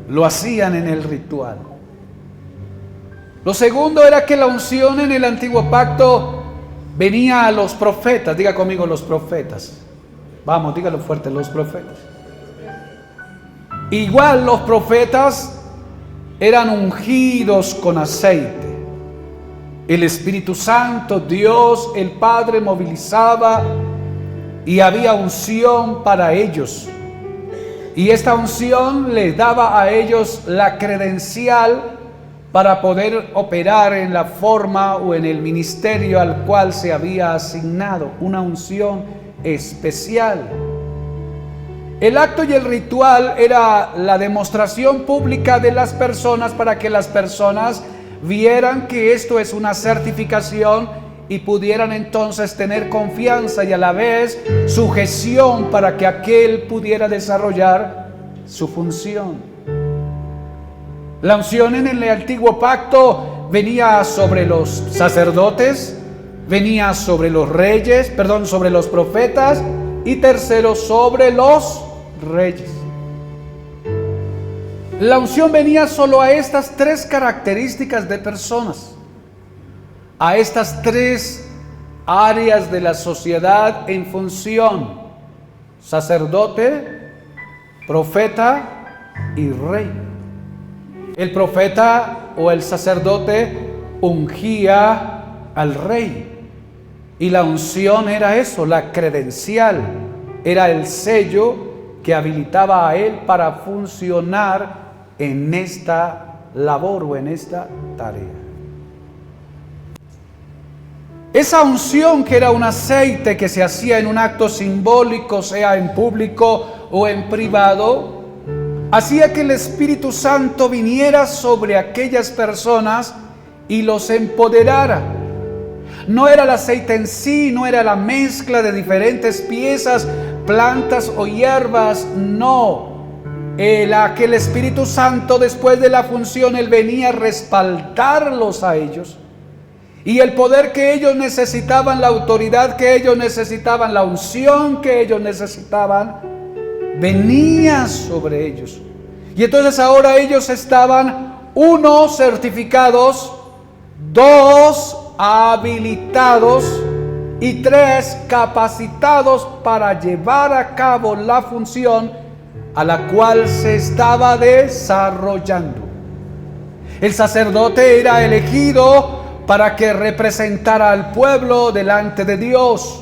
lo hacían en el ritual. Lo segundo era que la unción en el antiguo pacto venía a los profetas. Diga conmigo, los profetas. Vamos, dígalo fuerte, los profetas. Igual los profetas eran ungidos con aceite. El Espíritu Santo, Dios, el Padre movilizaba y había unción para ellos. Y esta unción les daba a ellos la credencial para poder operar en la forma o en el ministerio al cual se había asignado, una unción especial. El acto y el ritual era la demostración pública de las personas para que las personas vieran que esto es una certificación y pudieran entonces tener confianza y a la vez sujeción para que aquel pudiera desarrollar su función. La unción en el antiguo pacto venía sobre los sacerdotes, venía sobre los reyes, sobre los profetas y tercero sobre los reyes. La unción venía solo a estas tres características de personas, a estas tres áreas de la sociedad en función: sacerdote, profeta y rey. El profeta o el sacerdote ungía al rey y la unción era eso, la credencial, era el sello que habilitaba a él para funcionar en esta labor o en esta tarea. Esa unción, que era un aceite que se hacía en un acto simbólico, sea en público o en privado, hacía que el Espíritu Santo viniera sobre aquellas personas y los empoderara. No era el aceite en sí, no era la mezcla de diferentes piezas, plantas o hierbas, no. Era que el Espíritu Santo, después de la función, Él venía a respaldarlos a ellos. Y el poder que ellos necesitaban, la autoridad que ellos necesitaban, la unción que ellos necesitaban, venía sobre ellos. Y entonces ahora ellos estaban, 1, certificados, 2, habilitados y 3, capacitados para llevar a cabo la función a la cual se estaba desarrollando. El sacerdote era elegido para que representara al pueblo delante de Dios.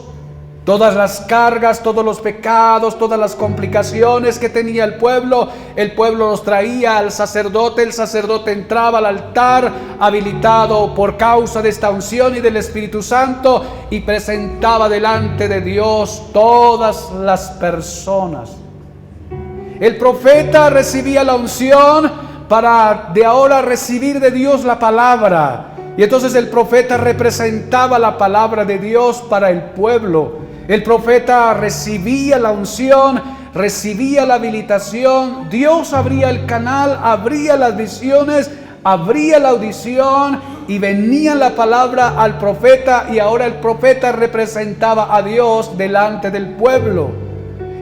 Todas las cargas, todos los pecados, todas las complicaciones que tenía el pueblo los traía al sacerdote. El sacerdote entraba al altar habilitado por causa de esta unción y del Espíritu Santo y presentaba delante de Dios todas las personas. El profeta recibía la unción para de ahora recibir de Dios la palabra. Y entonces el profeta representaba la palabra de Dios para el pueblo. El profeta recibía la unción, recibía la habilitación. Dios abría el canal, abría las visiones, abría la audición y venía la palabra al profeta. Y ahora el profeta representaba a Dios delante del pueblo.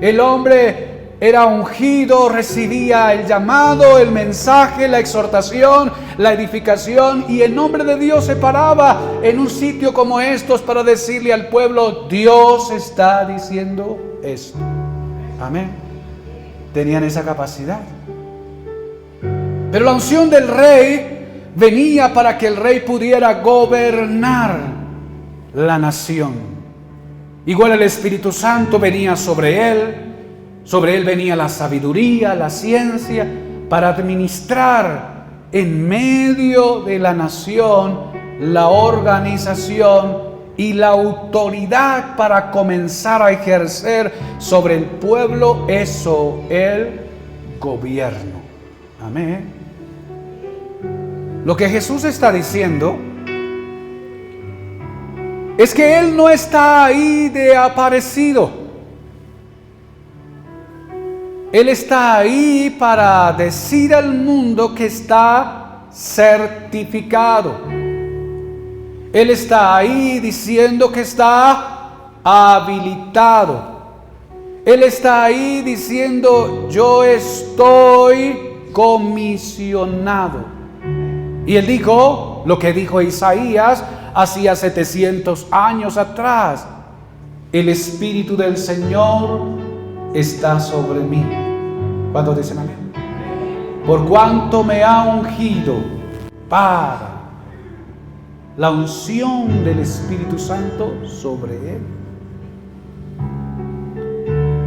El hombre era ungido, recibía el llamado, el mensaje, la exhortación, la edificación, y en nombre de Dios se paraba en un sitio como estos para decirle al pueblo: Dios está diciendo esto. Amén. Tenían esa capacidad. Pero la unción del rey venía para que el rey pudiera gobernar la nación. Igual el Espíritu Santo venía sobre él. Sobre él venía la sabiduría, la ciencia, para administrar en medio de la nación la organización y la autoridad para comenzar a ejercer sobre el pueblo eso, el gobierno. Amén. Lo que Jesús está diciendo es que Él no está ahí de aparecido. Él está ahí para decir al mundo que está certificado. Él está ahí diciendo que está habilitado. Él está ahí diciendo: yo estoy comisionado. Y él dijo lo que dijo Isaías hacía 700 años atrás: el Espíritu del Señor está sobre mí. ¿Cuántos dicen amén? Por cuanto me ha ungido para la unción del Espíritu Santo sobre él.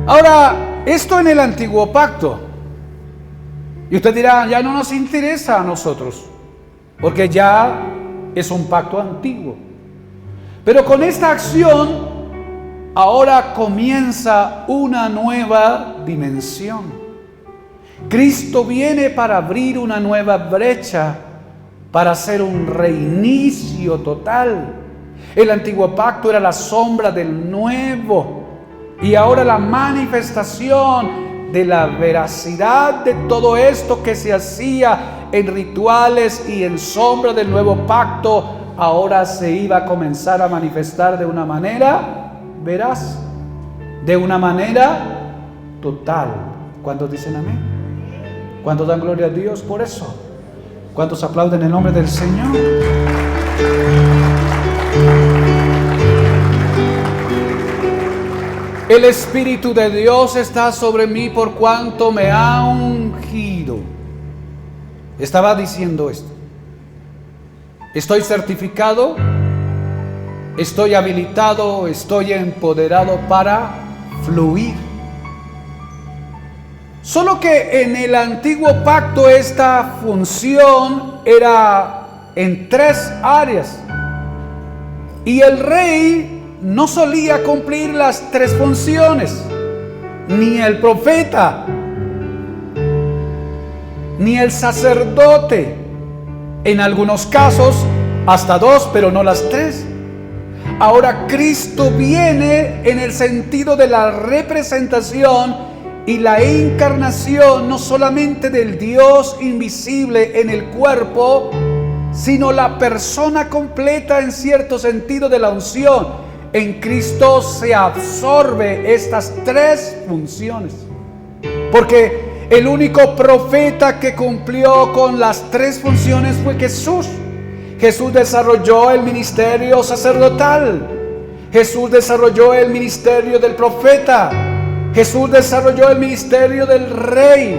Ahora, esto en el antiguo pacto. Y usted dirá, ya no nos interesa a nosotros, porque ya es un pacto antiguo. Pero con esta acción, ahora comienza una nueva dimensión. Cristo viene para abrir una nueva brecha, para hacer un reinicio total. El antiguo pacto era la sombra del nuevo, y ahora la manifestación de la veracidad de todo esto que se hacía en rituales y en sombra del nuevo pacto, ahora se iba a comenzar a manifestar de una manera veraz, de una manera total. ¿Cuántos dicen amén? ¿Cuántos dan gloria a Dios por eso? ¿Cuántos aplauden el nombre del Señor? El Espíritu de Dios está sobre mí por cuanto me ha ungido. Estaba diciendo esto. Estoy certificado, estoy habilitado, estoy empoderado para fluir. Solo que en el antiguo pacto esta función era en 3 áreas. Y el rey no solía cumplir las 3 funciones, ni el profeta, ni el sacerdote. En algunos casos hasta 2, pero no las 3. Ahora Cristo viene en el sentido de la representación y la encarnación, no solamente del Dios invisible en el cuerpo, sino la persona completa en cierto sentido de la unción. En Cristo se absorbe estas 3 funciones, porque el único profeta que cumplió con las 3 funciones fue Jesús. Jesús desarrolló el ministerio sacerdotal, Jesús desarrolló el ministerio del profeta, Jesús desarrolló el ministerio del rey.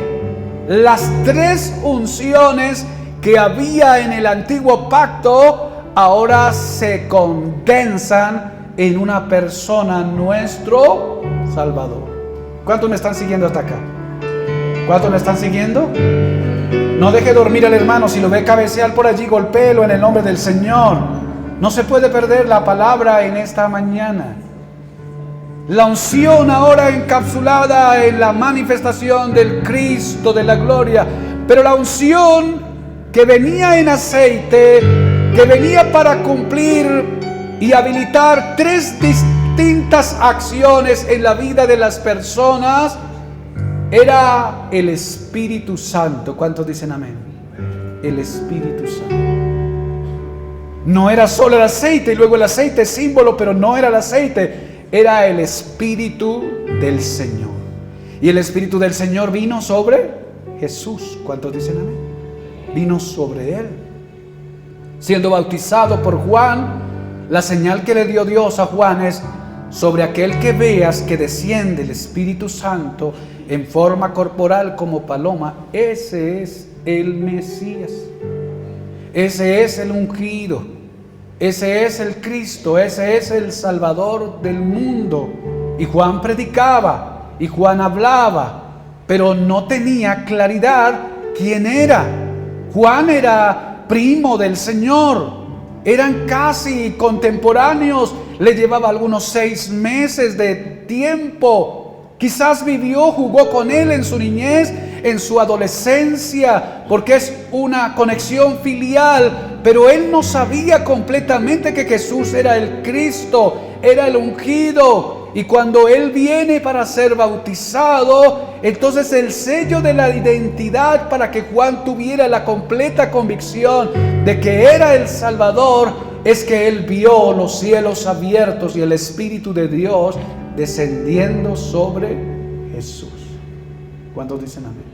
Las 3 unciones que había en el antiguo pacto ahora se condensan en una persona, nuestro Salvador. ¿Cuántos me están siguiendo hasta acá? ¿Cuántos me están siguiendo? No deje dormir al hermano. Si lo ve cabecear por allí, golpéelo en el nombre del Señor. No se puede perder la palabra en esta mañana. La unción ahora encapsulada en la manifestación del Cristo de la gloria. Pero la unción que venía en aceite, que venía para cumplir y habilitar 3 distintas acciones en la vida de las personas, era el Espíritu Santo. ¿Cuántos dicen amén? El Espíritu Santo. No era solo el aceite, y luego el aceite es símbolo, pero no era el aceite. Era el Espíritu del Señor. Y el Espíritu del Señor vino sobre Jesús. ¿Cuántos dicen amén? Vino sobre él. Siendo bautizado por Juan, la señal que le dio Dios a Juan es: sobre aquel que veas que desciende el Espíritu Santo en forma corporal como paloma, ese es el Mesías. Ese es el ungido. Ese es el Cristo, ese es el Salvador del mundo. Y Juan predicaba, y Juan hablaba, pero no tenía claridad quién era. Juan era primo del Señor, eran casi contemporáneos, le llevaba algunos 6 meses de tiempo. Quizás vivió, jugó con él en su niñez, en su adolescencia, porque es una conexión filial, pero él no sabía completamente que Jesús era el Cristo, era el ungido. Y cuando él viene para ser bautizado, entonces el sello de la identidad para que Juan tuviera la completa convicción de que era el Salvador, es que él vio los cielos abiertos y el Espíritu de Dios descendiendo sobre Jesús. ¿Cuántos dicen amén?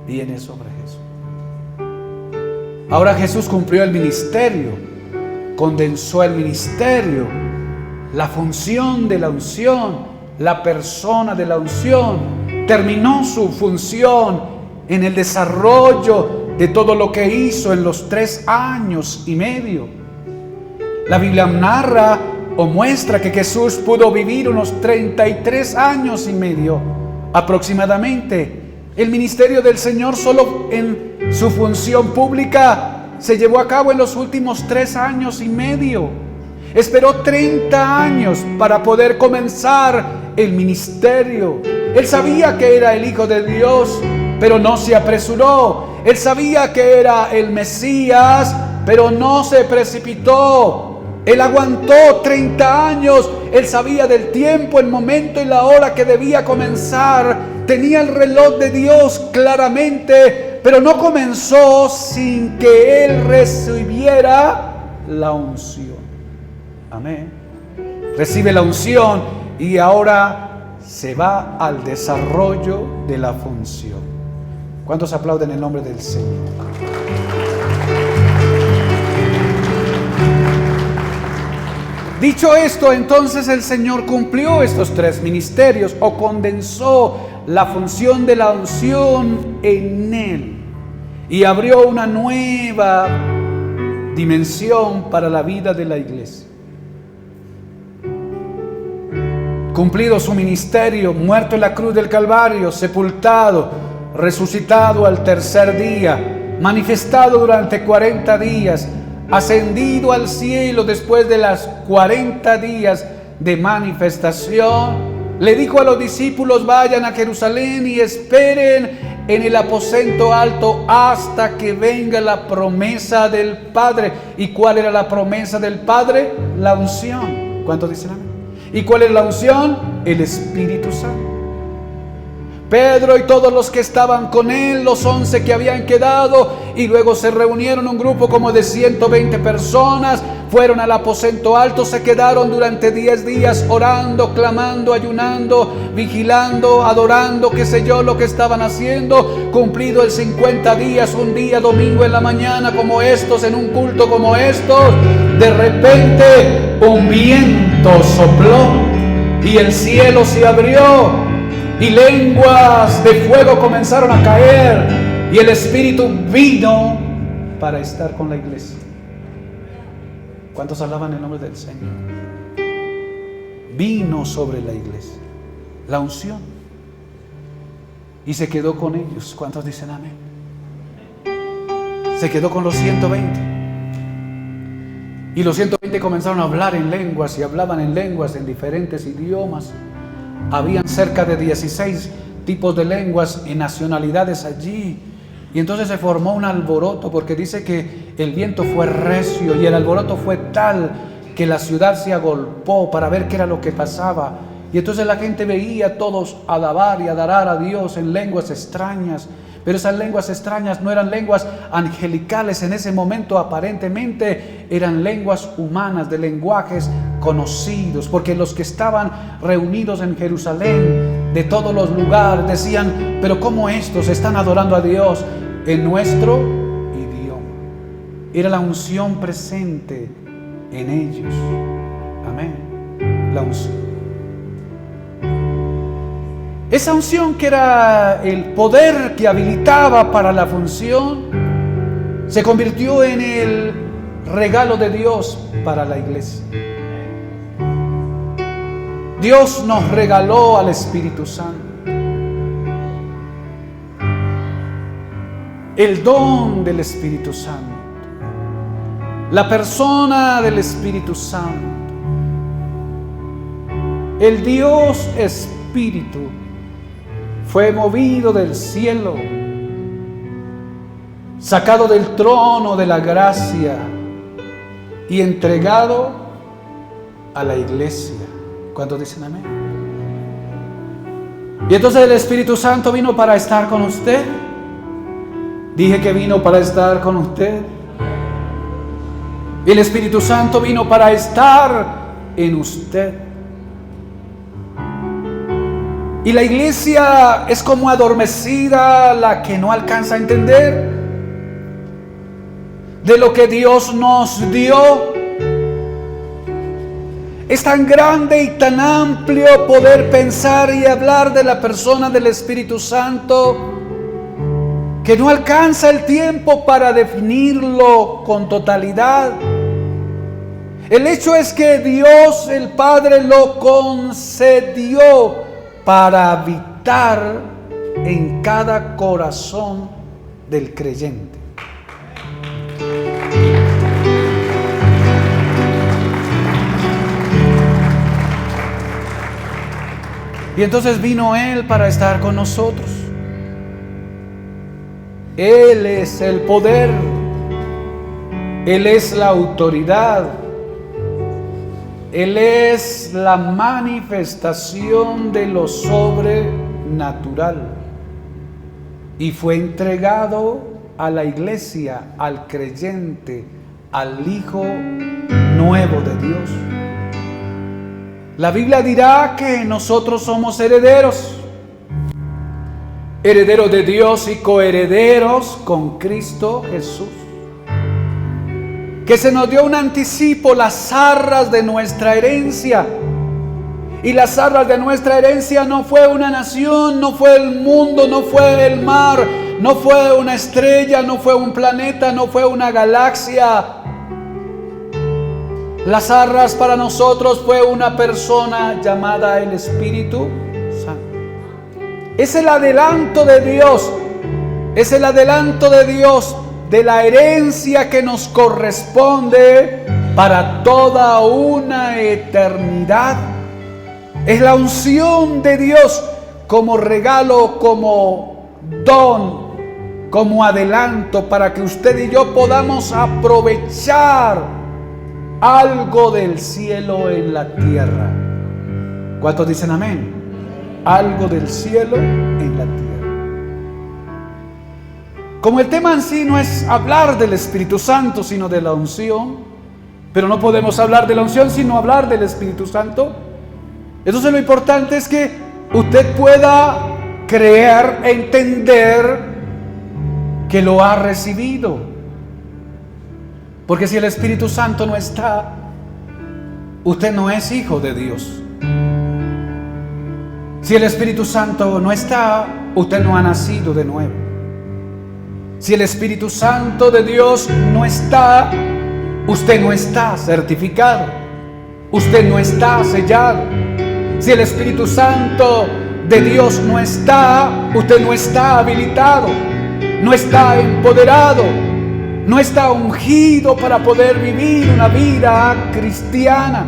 viene sobre Jesús. Ahora Jesús cumplió el ministerio, condensó el ministerio, la función de la unción, la persona de la unción, terminó su función en el desarrollo de todo lo que hizo en los 3 años y medio. La Biblia narra o muestra que Jesús pudo vivir unos 33 años y medio aproximadamente. El ministerio del Señor solo en su función pública se llevó a cabo en los últimos 3 años y medio. Esperó 30 años para poder comenzar el ministerio. Él sabía que era el Hijo de Dios, pero no se apresuró. Él sabía que era el Mesías, pero no se precipitó. Él aguantó 30 años. Él sabía del tiempo, el momento y la hora que debía comenzar. Tenía el reloj de Dios claramente, pero no comenzó sin que Él recibiera la unción. Amén. Recibe la unción y ahora se va al desarrollo de la función. ¿Cuántos aplauden el nombre del Señor? Dicho esto, entonces el Señor cumplió estos 3 ministerios o condensó la función de la unción en Él y abrió una nueva dimensión para la vida de la iglesia. Cumplido su ministerio, muerto en la cruz del Calvario, sepultado, resucitado al 3er día, manifestado durante 40 días, ascendido al cielo después de las 40 días de manifestación, le dijo a los discípulos: vayan a Jerusalén y esperen en el aposento alto hasta que venga la promesa del Padre. ¿Y cuál era la promesa del Padre? La unción. ¿Cuántos dicen amén? ¿Y cuál es la unción? El Espíritu Santo. Pedro y todos los que estaban con él, los 11 que habían quedado, y luego se reunieron un grupo como de 120 personas, fueron al aposento alto, se quedaron durante 10 días orando, clamando, ayunando, vigilando, adorando, qué sé yo lo que estaban haciendo. Cumplido el 50 días, un día domingo en la mañana como estos, en un culto como estos, de repente un viento sopló y el cielo se abrió y lenguas de fuego comenzaron a caer y el Espíritu vino para estar con la iglesia. ¿Cuántos alaban el nombre del Señor? Vino sobre la iglesia la unción y se quedó con ellos. ¿Cuántos dicen amén? Se quedó con los 120 y los 120 comenzaron a hablar en lenguas y hablaban en lenguas en diferentes idiomas. Habían cerca de 16 tipos de lenguas y nacionalidades allí. Y entonces se formó un alboroto, porque dice que el viento fue recio y el alboroto fue tal que la ciudad se agolpó para ver qué era lo que pasaba. Y entonces la gente veía a todos alabar y adorar a Dios en lenguas extrañas. Pero esas lenguas extrañas no eran lenguas angelicales en ese momento, aparentemente eran lenguas humanas, de lenguajes conocidos, porque los que estaban reunidos en Jerusalén de todos los lugares decían: pero ¿cómo estos están adorando a Dios en nuestro idioma? Era la unción presente en ellos. Amén. La unción. Esa unción, que era el poder que habilitaba para la función, se convirtió en el regalo de Dios para la iglesia. Dios nos regaló al Espíritu Santo, el don del Espíritu Santo, la persona del Espíritu Santo, el Dios Espíritu. Fue movido del cielo, sacado del trono de la gracia y entregado a la iglesia. ¿Cuántos dicen amén? Y entonces el Espíritu Santo vino para estar con usted. Dije que vino para estar con usted. Y el Espíritu Santo vino para estar en usted. Y la iglesia es como adormecida, la que no alcanza a entender de lo que Dios nos dio. Es tan grande y tan amplio poder pensar y hablar de la persona del Espíritu Santo que no alcanza el tiempo para definirlo con totalidad. El hecho es que Dios el Padre lo concedió para habitar en cada corazón del creyente. Y entonces vino Él para estar con nosotros. Él es el poder, Él es la autoridad, Él es la manifestación de lo sobrenatural. Y fue entregado a la iglesia, al creyente, al Hijo nuevo de Dios. La Biblia dirá que nosotros somos herederos, herederos de Dios y coherederos con Cristo Jesús. Que se nos dio un anticipo, las arras de nuestra herencia. Y las arras de nuestra herencia no fue una nación, no fue el mundo, no fue el mar, no fue una estrella, no fue un planeta, no fue una galaxia. Las arras para nosotros fue una persona llamada el Espíritu Santo. Es el adelanto de Dios, es el adelanto de Dios de la herencia que nos corresponde para toda una eternidad. Es la unción de Dios como regalo, como don, como adelanto para que usted y yo podamos aprovechar algo del cielo en la tierra. ¿Cuántos dicen amén? Algo del cielo en la tierra. Como el tema en sí no es hablar del Espíritu Santo, sino de la unción, pero no podemos hablar de la unción sino hablar del Espíritu Santo. Entonces lo importante es que usted pueda creer, entender que lo ha recibido. Porque si el Espíritu Santo no está, usted no es hijo de Dios. Si el Espíritu Santo no está, usted no ha nacido de nuevo. Si el Espíritu Santo de Dios no está, usted no está certificado. Usted no está sellado. Si el Espíritu Santo de Dios no está, usted no está habilitado, no está empoderado, no está ungido para poder vivir una vida cristiana.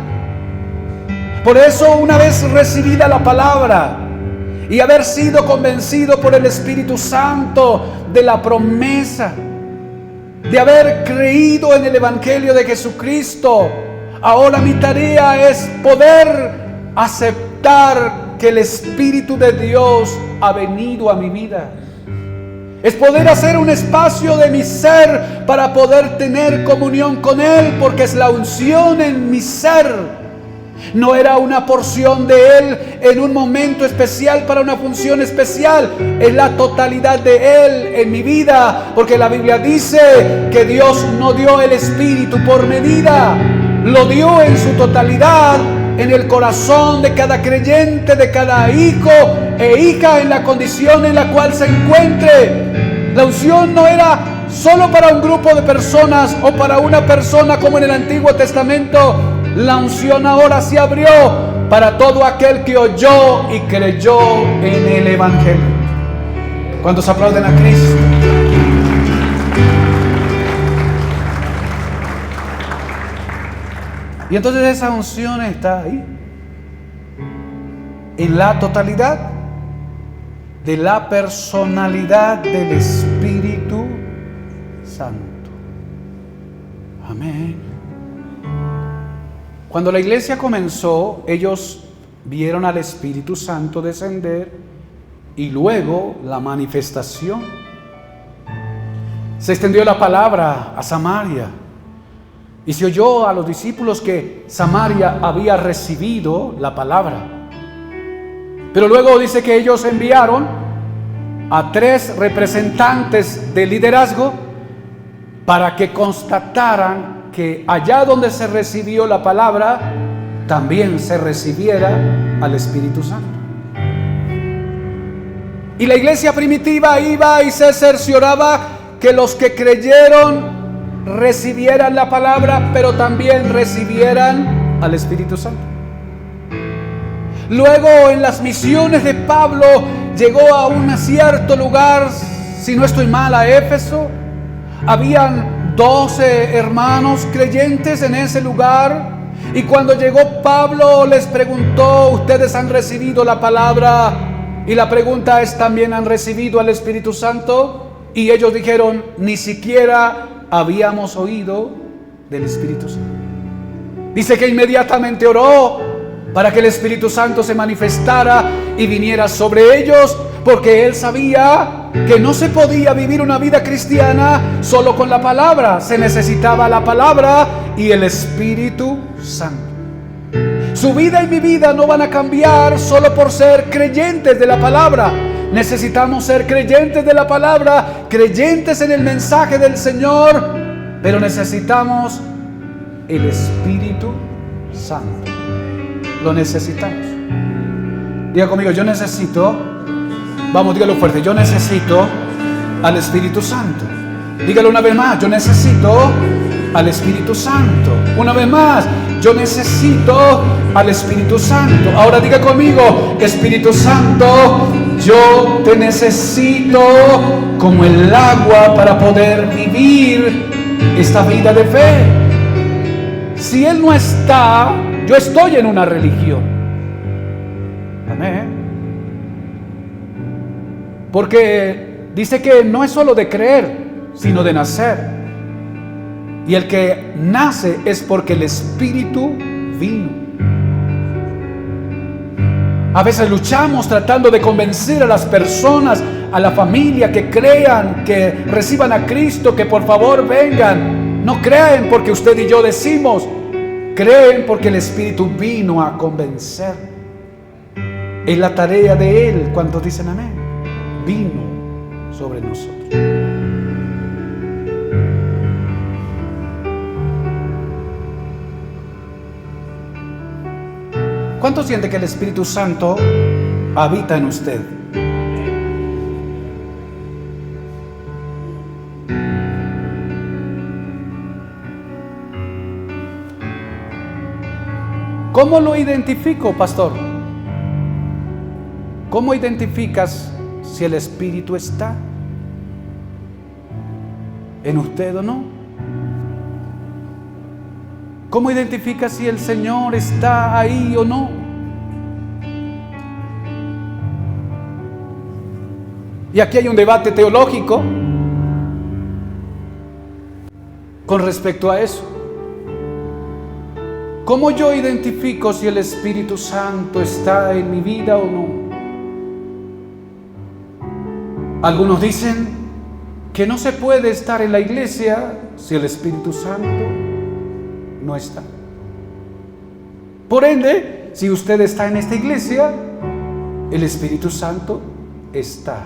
Por eso, una vez recibida la palabra y haber sido convencido por el Espíritu Santo de la promesa, de haber creído en el Evangelio de Jesucristo, ahora mi tarea es poder aceptar que el Espíritu de Dios ha venido a mi vida. Es poder hacer un espacio de mi ser para poder tener comunión con Él, porque es la unción en mi ser. No era una porción de Él en un momento especial para una función especial. Es la totalidad de Él en mi vida, porque la Biblia dice que Dios no dio el Espíritu por medida, lo dio en su totalidad en el corazón de cada creyente, de cada hijo e hija en la condición en la cual se encuentre. La unción no era solo para un grupo de personas o para una persona como en el Antiguo Testamento. La unción ahora se abrió para todo aquel que oyó y creyó en el Evangelio. ¿Cuántos aplauden a Cristo? Y entonces esa unción está ahí, en la totalidad de la personalidad del Espíritu Santo. Amén. Cuando la iglesia comenzó, ellos vieron al Espíritu Santo descender y luego la manifestación. Se extendió la palabra a Samaria y se oyó a los discípulos que Samaria había recibido la palabra. Pero luego dice que ellos enviaron a 3 representantes de liderazgo para que constataran que allá donde se recibió la palabra, también se recibiera al Espíritu Santo. Y la iglesia primitiva iba y se cercioraba que los que creyeron recibieran la palabra, pero también recibieran al Espíritu Santo. Luego, en las misiones de Pablo, llegó a un cierto lugar, si no estoy mal, a Éfeso. Habían 12 hermanos creyentes en ese lugar. Y cuando llegó Pablo, les preguntó: ¿ustedes han recibido la palabra? Y la pregunta es: ¿también han recibido al Espíritu Santo? Y ellos dijeron: ni siquiera habíamos oído del Espíritu Santo. Dice que inmediatamente oró para que el Espíritu Santo se manifestara y viniera sobre ellos, porque él sabía que no se podía vivir una vida cristiana solo con la palabra. Se necesitaba la palabra y el Espíritu Santo. Su vida y mi vida no van a cambiar solo por ser creyentes de la palabra. Necesitamos ser creyentes de la palabra, creyentes en el mensaje del Señor, pero necesitamos el Espíritu Santo. Lo necesitamos. Diga conmigo: yo necesito. Vamos, dígalo fuerte: yo necesito al Espíritu Santo. Dígalo una vez más: yo necesito al Espíritu Santo. Una vez más: yo necesito al Espíritu Santo. Ahora diga conmigo: Espíritu Santo, yo te necesito como el agua para poder vivir esta vida de fe. Si Él no está, yo estoy en una religión. Amén. Porque dice que no es solo de creer, sino de nacer. Y el que nace es porque el Espíritu vino. A veces luchamos tratando de convencer a las personas, a la familia, que crean, que reciban a Cristo, que por favor vengan. No creen porque usted y yo decimos, creen porque el Espíritu vino a convencer. Es la tarea de Él. ¿Cuántos dicen amén? Vino sobre nosotros. ¿Cuántos sienten que el Espíritu Santo habita en usted? ¿Cómo lo identifico, pastor? ¿Cómo identificas si el Espíritu está en usted o no? ¿Cómo identificas si el Señor está ahí o no? Y aquí hay un debate teológico con respecto a eso. ¿Cómo yo identifico si el Espíritu Santo está en mi vida o no? Algunos dicen que no se puede estar en la iglesia si el Espíritu Santo no está. Por ende, si usted está en esta iglesia, el Espíritu Santo está.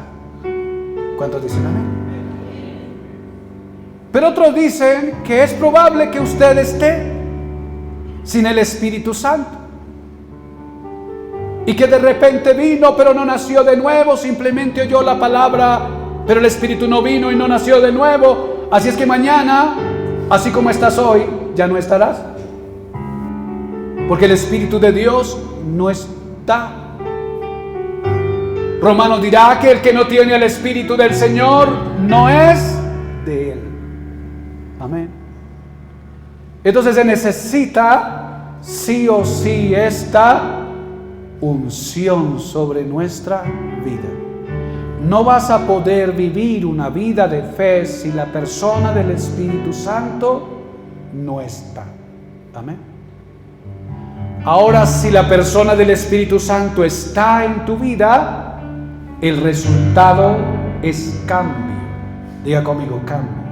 ¿Cuántos dicen amén? Pero otros dicen que es probable que usted esté sin el Espíritu Santo y que de repente vino pero no nació de nuevo, simplemente oyó la palabra, pero el Espíritu no vino y no nació de nuevo. Así es que mañana, así como estás hoy, ya no estarás, porque el Espíritu de Dios no está. Romanos dirá que el que no tiene el Espíritu del Señor no es de Él. Amén. Entonces se necesita sí o sí esta unción sobre nuestra vida. No vas a poder vivir una vida de fe si la persona del Espíritu Santo no está. Amén. Ahora, si la persona del Espíritu Santo está en tu vida, el resultado es cambio. Diga conmigo: cambio.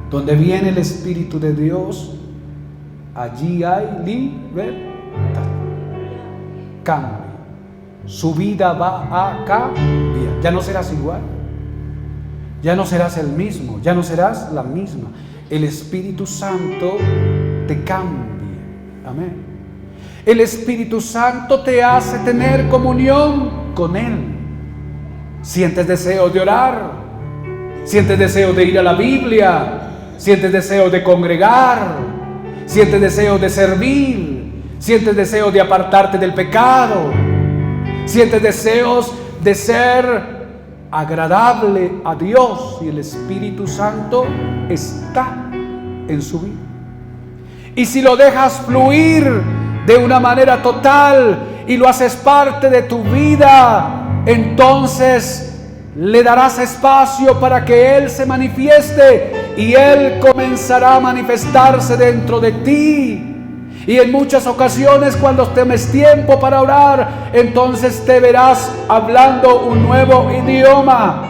Donde viene el Espíritu de Dios, allí hay libertad. Cambio. su vida va a cambiar. Ya no serás igual. Ya no serás el mismo. Ya no serás la misma. El Espíritu Santo te cambia. Amén. El Espíritu Santo te hace tener comunión con Él. Sientes deseo de orar. Sientes deseo de ir a la Biblia. Sientes deseo de congregar. Sientes deseo de servir. Sientes deseo de apartarte del pecado. Sientes deseos de ser agradable a Dios, y el Espíritu Santo está en su vida. Y si lo dejas fluir de una manera total y lo haces parte de tu vida, entonces le darás espacio para que Él se manifieste, y Él comenzará a manifestarse dentro de ti. Y en muchas ocasiones, cuando tomes tiempo para orar, entonces te verás hablando un nuevo idioma,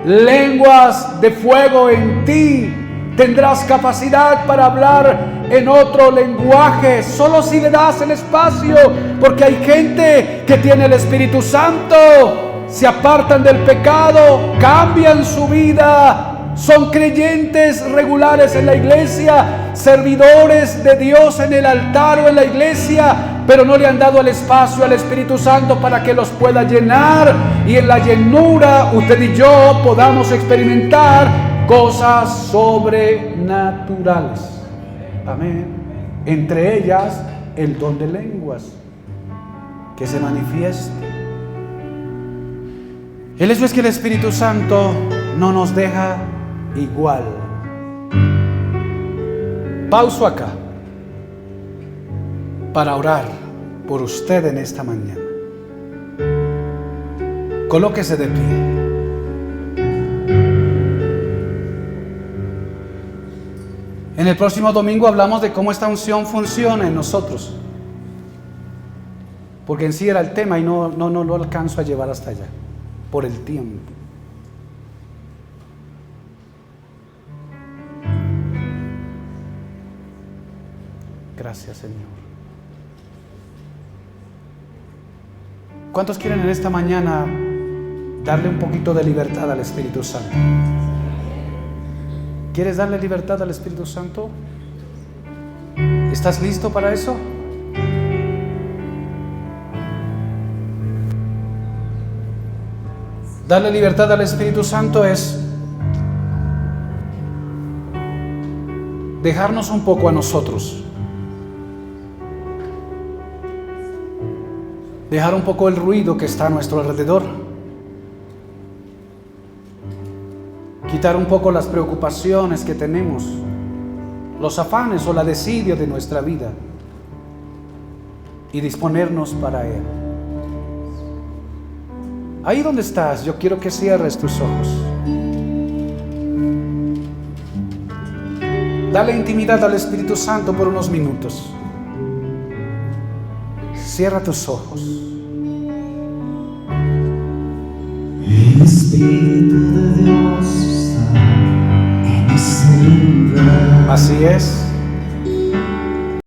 lenguas de fuego en ti. Tendrás capacidad para hablar en otro lenguaje, solo si le das el espacio, porque hay gente que tiene el Espíritu Santo, se apartan del pecado, cambian su vida. Son creyentes regulares en la iglesia, servidores de Dios en el altar o en la iglesia, pero no le han dado el espacio al Espíritu Santo para que los pueda llenar, y en la llenura usted y yo podamos experimentar cosas sobrenaturales. Amén. Entre ellas el don de lenguas, que se manifieste. El hecho es que el Espíritu Santo no nos deja igual. Pauso acá para orar por usted en esta mañana. Colóquese de pie. En el próximo domingo hablamos de cómo esta unción funciona en nosotros, porque en sí era el tema y no lo alcanzo a llevar hasta allá por el tiempo. Gracias, Señor. ¿Cuántos quieren en esta mañana darle un poquito de libertad al Espíritu Santo? ¿Quieres darle libertad al Espíritu Santo? ¿Estás listo para eso? Darle libertad al Espíritu Santo es dejarnos un poco a nosotros. Dejar un poco el ruido que está a nuestro alrededor. Quitar un poco las preocupaciones que tenemos, los afanes o la desidia de nuestra vida, y disponernos para Él. Ahí donde estás, yo quiero que cierres tus ojos. Dale intimidad al Espíritu Santo por unos minutos. Cierra tus ojos. El Espíritu de Dios está en este lugar. Así es.